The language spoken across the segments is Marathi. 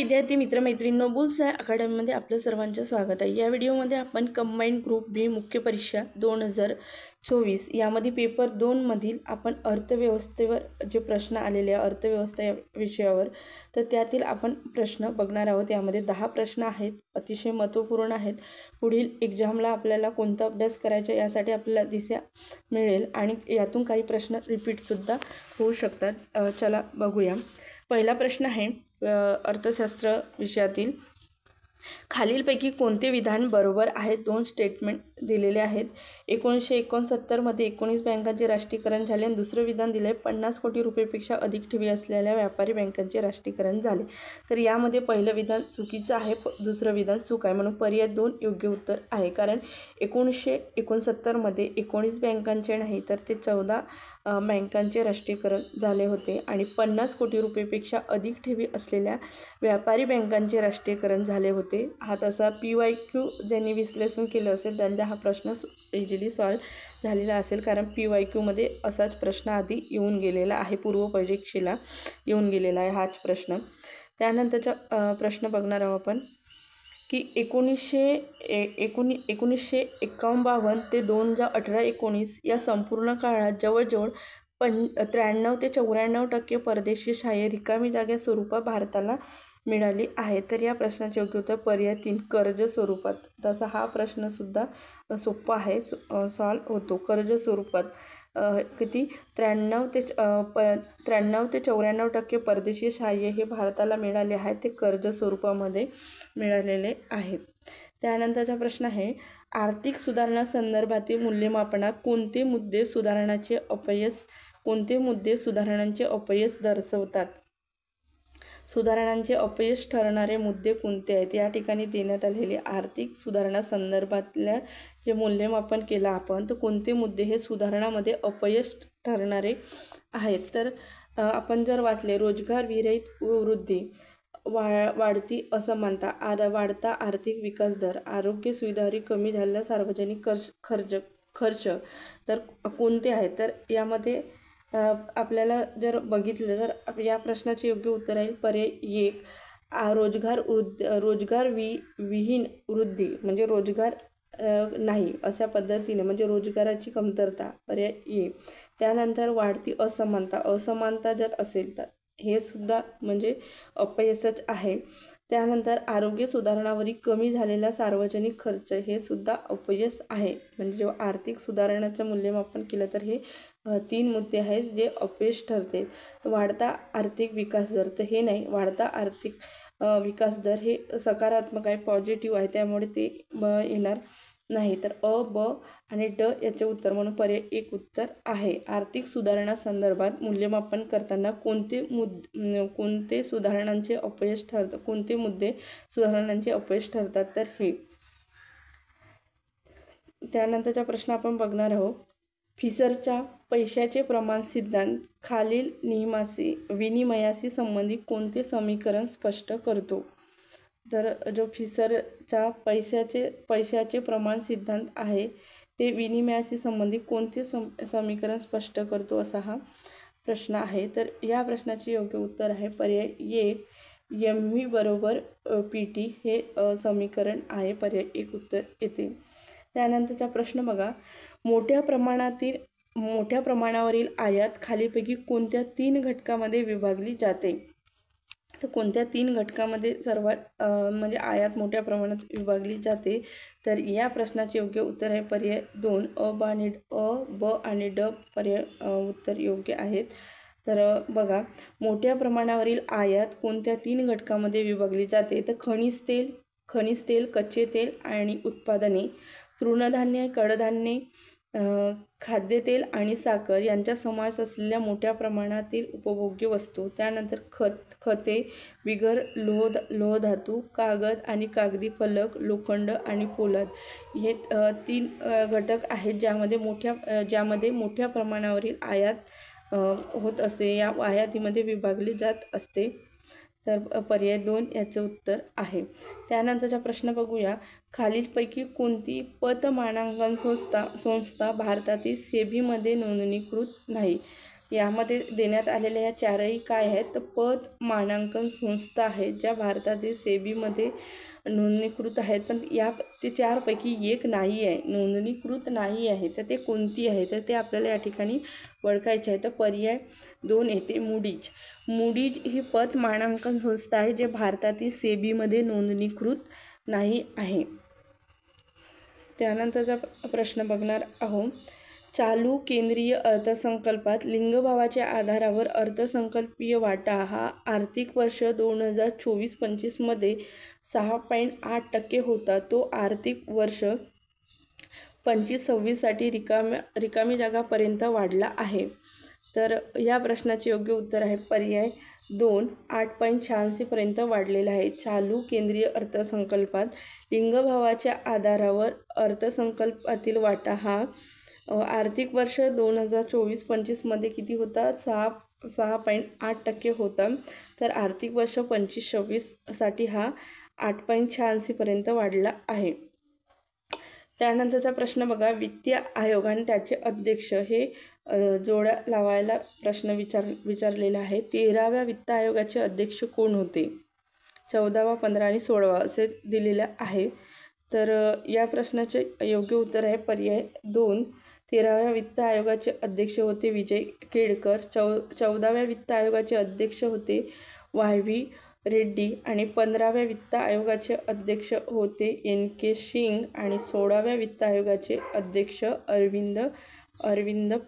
विद्यार्थी मित्रमैत्रिणींनो, बुल्सआय अकॅडमीमध्ये आपलं सर्वांचं स्वागत आहे। या व्हिडिओमध्ये आपण कंबाईंड ग्रुप बी मुख्य परीक्षा 2024 यामध्ये पेपर 2 मधील आपण अर्थव्यवस्थेवर जे प्रश्न आलेले आहे अर्थव्यवस्था या विषयावर, तर त्यातील आपण प्रश्न बघणार आहोत। यामध्ये 10 प्रश्न आहेत, अतिशय महत्त्वपूर्ण आहेत। पुढील एक्झामला आपल्याला कोणता अभ्यास करायचा यासाठी आपल्याला दिशा मिळेल आणि यातून काही प्रश्न रिपीट सुद्धा होऊ शकतात। चला बघूया। पहिला प्रश्न आहे अर्थशास्त्र विषयातील, खालीलपैकी कोणते विधान बरोबर आहे? 2 स्टेटमेंट दिलेले आहेत। 1969 मध्ये 19 बँकांचे राष्ट्रीयकरण झाले आणि दुसरं विधान दिले 50 कोटी रुपयापेक्षा अधिक ठेवी असलेल्या व्यापारी बँकांचे राष्ट्रीयकरण झाले। तर यामध्ये पहिलं विधान चुकीचं आहे, दुसरं विधान चूक आहे, म्हणून पर्याय 2 योग्य उत्तर आहे। कारण 1969 मध्ये 19 बँकांचे नाही तर ते 14 बँकांचे राष्ट्रीयकरण झाले होते आणि 50 कोटी रुपयापेक्षा अधिक ठेवी असलेल्या व्यापारी बँकांचे राष्ट्रीयकरण झाले होते। हा तसा PYQ ज्यांनी विश्लेषण केलं असेल त्यांचा हा प्रश्न इझिली सॉल्व झालेला असेल, कारण PYQ मध्ये असाच प्रश्न आधी येऊन गेलेला आहे, पूर्व परीक्षेला येऊन गेलेला आहे हाच प्रश्न। त्यानंतरचा प्रश्न बघणार आहोत आपण की 1951 ते 2018-19 या संपूर्ण काळात जवळजवळ 93 ते 94% परदेशी सहाय्य रिकामी जागा स्वरूपात भारताला मिळाली आहे। तर या प्रश्नाचे योग्य उत्तर पर्याय 3 कर्ज स्वरूपात। तसा हा प्रश्न सुद्धा सोपा आहे, सॉल्व होतो। कर्ज स्वरूपात किती 93 ते 94% परदेशी सहाय्य हे भारताला मिळाले आहे, ते कर्ज स्वरूपामध्ये मिळालेले आहे। त्यानंतरचा प्रश्न आहे, आर्थिक सुधारणा संदर्भातील मूल्यमापनात कोणते मुद्दे सुधारणांचे अपयश दर्शवतात? सुधारणांचे अपयश ठरणारे मुद्दे कोणते आहेत? या ठिकाणी देण्यात आलेले आर्थिक सुधारणा संदर्भातल्या जे मूल्यमापन केलं आपण, तर कोणते मुद्दे हे सुधारणामध्ये अपयश ठरणारे आहेत? तर आपण जर वाचले, रोजगार विरहित वृद्धी, वाढती असमानता, वाढता आर्थिक विकास दर, आरोग्य सुविधांवर कमी झालेला सार्वजनिक खर्च तर कोणते आहेत? तर यामध्ये आपल्याला जर बघितलं तर या प्रश्नाचे योग्य उत्तर आहे पर्याय 1 रोजगार विहीन वृद्धी, म्हणजे रोजगार नाही अशा पद्धतीने, म्हणजे रोजगाराची कमतरता, पर्याय 1। त्यानंतर वाढती असमानता जर असेल तर हे सुद्धा म्हणजे अपयशच आहे। त्यानंतर आरोग्य सुधारणावरील कमी झालेला सार्वजनिक खर्च हे सुद्धा अपयश आहे। म्हणजे जेव्हा आर्थिक सुधारणाचं मूल्यमापन केलं तर हे 3 मुद्दे आहेत जे अपयश ठरते। वाढता आर्थिक विकास दर, तर हे नाही, वाढता आर्थिक विकास दर हे सकारात्मक आहे, पॉझिटिव्ह आहे, त्यामुळे ते येणार नाही। तर अ, ब आणि ड याचे उत्तर म्हणून पर्याय 1 उत्तर आहे। आर्थिक सुधारणा संदर्भात मूल्यमापन करताना कोणते सुधारणांचे अपयश ठरतात, कोणते मुद्दे सुधारणांचे अपयश ठरतात, तर हे। त्यानंतरचा प्रश्न आपण बघणार आहोत, फिशरचा पैशाचे प्रमाण सिद्धांत खालील विनिमयाशी संबंधित कोणते समीकरण स्पष्ट करतो? तर जो फिशरचा पैशाचे प्रमाण सिद्धांत आहे ते विनिमयाशी संबंधित कोणते समीकरण स्पष्ट करतो, असा हा प्रश्न आहे। तर या प्रश्नाचे योग्य उत्तर आहे पर्याय 1 MV बरोबर PT हे समीकरण आहे, पर्याय 1 उत्तर येते। त्यानंतरचा प्रश्न बघा, मोठ्या प्रमाणावरील आयात खालीपैकी कोणत्या 3 घटकामध्ये विभागली जाते? तर कोणत्या 3 घटकामध्ये सर्वात म्हणजे आयात मोठ्या प्रमाणात विभागली जाते? तर या प्रश्नाचे योग्य उत्तर आहे पर्याय 2 अ, ब आणि ड पर्याय उत्तर योग्य आहेत। तर बघा, मोठ्या प्रमाणावरील आयात कोणत्या 3 घटकामध्ये विभागली जाते? तर खनिज तेल, कच्चे तेल आणि उत्पादने, तृणधान्य, कडधान्ये, खाद्यतेल आणि साखर यांचा समावेश असलेल्या मोठ्या प्रमाणातील उपभोग्य वस्तू। त्यानंतर खते, बिगर लोहधातू, कागद आणि कागदी फलक, लोखंड आणि पोलाद हे 3 घटक आहेत ज्यामध्ये मोठ्या प्रमाणावरील आयात होत असते, या आयातीमध्ये विभागली जात असते। तर पर्याय 2 याचे उत्तर आहे। त्यानंतरचा प्रश्न बघूया, खालीलपैकी कोणती पतमानांकन संस्था भारतातील सेबीमध्ये नोंदणीकृत नाही? यामध्ये देण्यात आलेल्या या चारही काय आहेत तर पत मानांकन संस्था आहेत ज्या भारतातील सेबीमध्ये नोंदणीकृत आहेत, पण ते चारपैकी एक नाही आहे, नोंदणीकृत नाही आहे. तर ते कोणती आहे तर ते आपल्याला या ठिकाणी ओळखायचे आहे. तर पर्याय 2 येते मूडीज. मूडीज ही पत मानांकन संस्था आहे जे भारतातील सेबीमध्ये नोंदणीकृत नाही आहे. त्यानंतरचा प्रश्न बघणार आहोत. चालू केंद्रीय अर्थसंकल्पात लिंगभावाच्या आधारावर अर्थसंकल्पीय वाटा हा आर्थिक वर्ष 2024-25 मध्ये 6.8% होता. तो आर्थिक वर्ष 25-26 साठी रिकामी जागापर्यंत वाढला आहे. तर या प्रश्नाचे योग्य उत्तर आहे पर्याय 2 8.86 पर्यंत वाढलेला आहे. चालू केंद्रीय अर्थसंकल्पात लिंगभावाच्या आधारावर अर्थसंकल्पातील वाटा हा आर्थिक वर्ष 2024-25 मध्ये किती होता 6.8% होता. तर आर्थिक वर्ष 25-26 साठी हा 8.86 पर्यंत वाढला आहे. त्यानंतरचा प्रश्न बघा. वित्तीय आयोग आणि त्याचे अध्यक्ष हे जोड्या लावायला प्रश्न विचारलेला आहे. 13व्या वित्त आयोगाचे अध्यक्ष कोण होते? 14वा, 15 आणि 16वा असे दिलेले आहे. तर या प्रश्नाचे योग्य उत्तर आहे पर्याय 2. 13व्या वित्त आयोगाचे अध्यक्ष होते विजय केळकर. 14व्या वित्त आयोगाचे अध्यक्ष होते वाय.व्ही. रेड्डी आणि 15व्या वित्त आयोगाचे अध्यक्ष होते एन.के. सिंग आणि 16व्या वित्त आयोगाचे अध्यक्ष अरविंद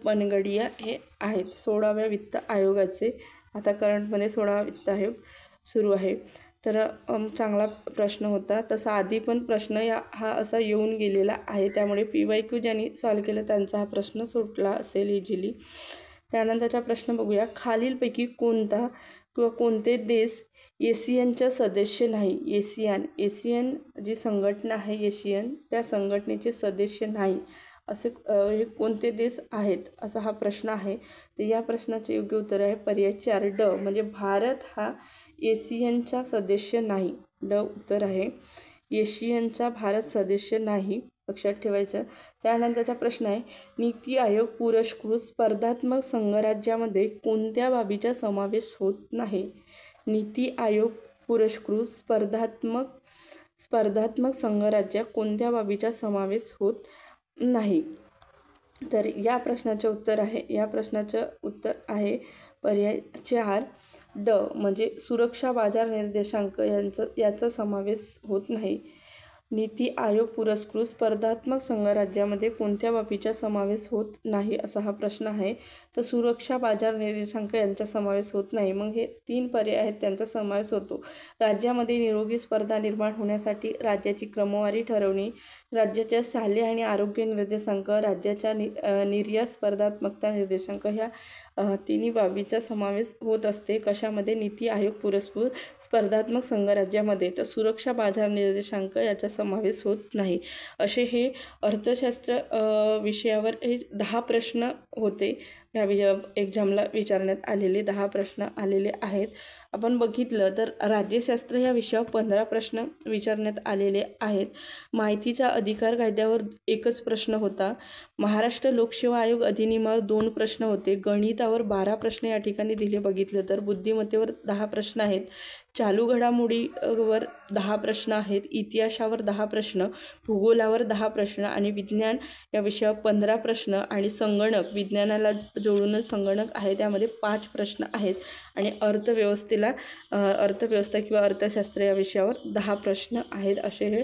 पनगडिया हे आहेत. 16व्या वित्त आयोगाचे आता करंटमध्ये 16वा वित्त आयोग सुरू आहे. तर चांगला प्रश्न होता. तसा आधी पण प्रश्न हा असा येऊन गेलेला आहे, त्यामुळे PYQ ज्यांनी सॉल्व केलं त्यांचा हा प्रश्न सुटला असेल इझिली. त्यानंतरचा प्रश्न बघूया. खालीलपैकी कोणता किंवा कोणते देश एशियनचा सदस्य नाही? एशियन जी संघटना आहे एशियन त्या संघटनेचे सदस्य नाही असे हे कोणते देश आहेत असा हा प्रश्न आहे. तर या प्रश्नाचे योग्य उत्तर आहे पर्याय 4 ड म्हणजे भारत हा एशियनचा सदस्य नाही. ड उत्तर आहे. एशियनचा भारत सदस्य नाही, लक्षात ठेवायचं. त्यानंतरचा प्रश्न आहे. नीती आयोग पुरस्कृत स्पर्धात्मक संघराज्यामध्ये कोणत्या बाबीचा समावेश होत नाही? नीती आयोग पुरस्कृत स्पर्धात्मक संघराज्यात कोणत्या बाबीचा समावेश होत नाही? तर या प्रश्नाचे उत्तर आहे पर्याय 4 ड म्हणजे सुरक्षा बाजार निर्देशांक याचा समावेश होत नाही. नीती आयोग पुरस्कृत स्पर्धात्मक संघराज्यामध्ये कोणत्या बाबीचा समावेश होत नाही असा हा प्रश्न आहे. तर सुरक्षा बाजार निर्देशांक यांचा समावेश होत नाही. मग हे 3 पर्याय आहेत त्यांचा समावेश होतो. राज्यामध्ये निरोगी स्पर्धा निर्माण होण्यासाठी राज्याची क्रमवारी ठरवणे, राज्याच्या शालेय आणि आरोग्य निर्देशांक, राज्याच्या निर्यात स्पर्धात्मकता निर्देशांक ह्या तिन्ही बाबीचा समावेश होत असते. कशामध्ये? नीती आयोग पुरस्कृत स्पर्धात्मक संघराज्यामध्ये. तर सुरक्षा बाजार निर्देशांक याचा समावेश होत नाही. असे हे अर्थशास्त्र विषयावर हे 10 प्रश्न होते. या एक्झामला विचारण्यात आलेले 10 प्रश्न आलेले आहेत. आपण बघितलं तर राज्यशास्त्र या विषयावर 15 प्रश्न विचारण्यात आलेले आहेत. माहितीचा अधिकार कायद्यावर एकच प्रश्न होता. महाराष्ट्र लोकसेवा आयोग अधिनियमावर 2 प्रश्न होते. गणितावर 12 प्रश्न या ठिकाणी दिले. बघितलं तर बुद्धिमत्तेवर 10 प्रश्न आहेत. चालू घडामोडीवर 10 प्रश्न आहेत. इतिहासावर 10 प्रश्न, भूगोलावर 10 प्रश्न आणि विज्ञान या विषयावर 15 प्रश्न आणि संगणक विज्ञानाला जोडूनच संगणक आहे त्यामध्ये 5 प्रश्न आहेत आणि अर्थव्यवस्था किंवा अर्थशास्त्र या विषयावर 10 प्रश्न आहेत. असे हे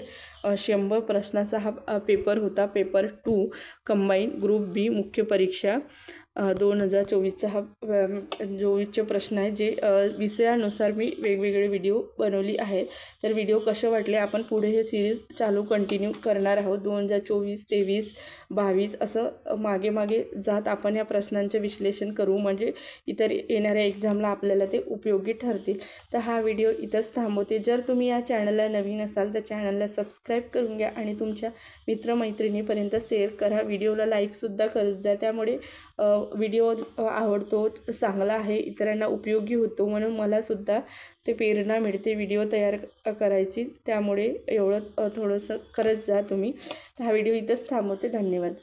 100 प्रश्नाचा हा पेपर होता. पेपर 2 कंबाईन ग्रुप बी मुख्य परीक्षा 2024चा हा 24चे प्रश्न आहे जे विषयानुसार मी वेगवेगळे व्हिडिओ बनवली आहेत. तर व्हिडिओ कसे वाटले आपण पुढे हे सिरीज कंटिन्यू करणार आहोत. 2024, 23, 22 असं मागे जात आपण या प्रश्नांचे विश्लेषण करू म्हणजे इतर येणाऱ्या एक्झामला आपल्याला ते उपयोगी ठरतील. तर हा व्हिडिओ इथंच थांबवते. जर तुम्ही या चॅनलला नवीन असाल तर चॅनलला सबस्क्राईब करून घ्या आणि तुमच्या मित्रमैत्रिणीपर्यंत शेअर करा. व्हिडिओला लाईकसुद्धा करत जा. त्यामुळे व्हिडिओ आवडतो, चांगला आहे, इतरांना उपयोगी होतो म्हणून मलासुद्धा ते प्रेरणा मिळते व्हिडिओ तयार करायची. त्यामुळे एवढं थोडंसं करत जा तुम्ही. हा व्हिडिओ इथंच थांबवते. धन्यवाद.